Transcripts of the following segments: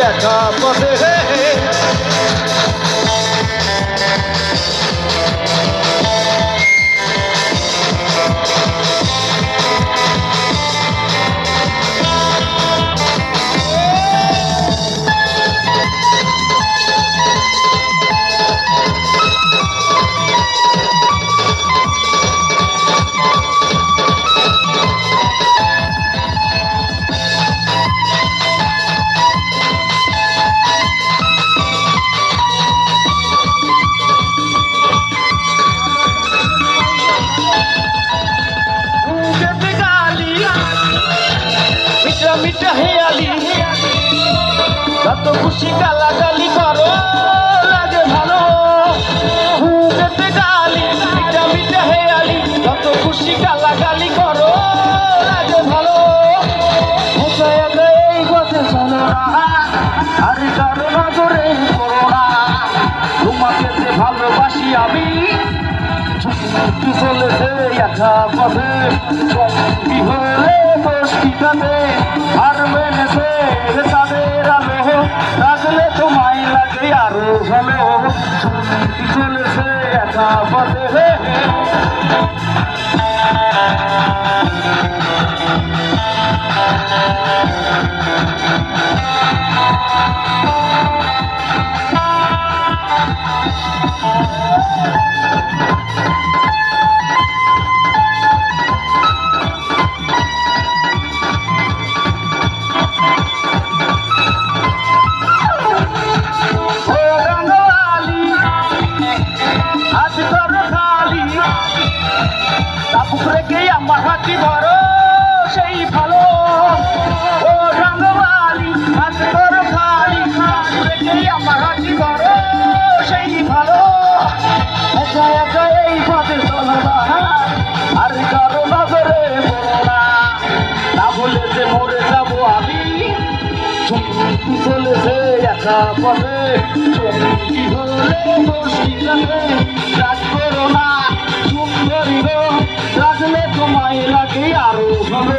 একা পথে মিঠা হেয়ালি যত খুশি গালাগালি করো লাগে ভালো যেতে গালি মিঠা মিঠা হেয়ালি যত খুশি গালাগালি করো লাগে ভালো এই পথে চলো না আর কারো নজরে পড়ো না তোমাকে যে ভালোবাসি আমি কি চলেছে একা পথে সঙ্গী হলে মুশকিলাতে আর মেনেছে তাদের আলো রাখলে তোমায় লাগে আরো ভালো কি চলেছে একা পথে আমার হাতি ধরো সেই ভালো ও রঙওয়ালি হাত ধরো খালি রেখেই আমার হাতি ধরো সেই ভালো একা একা এই পথে চলো না আর কারো নজরে পড়ো না না বলে যে মরে যাবো আমি চুমকি চলেছে একা পথে চুমকি হলে মুশকিলাতে রাগ করো না সুন্দরী গো রাখলে তোমায় লাগে আরো ভালো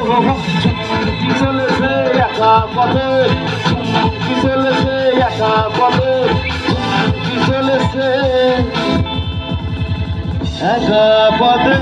চুমকি চলেছে একা পথে চুমকি চলেছে একা পথে চুমকি চলেছে একা পথে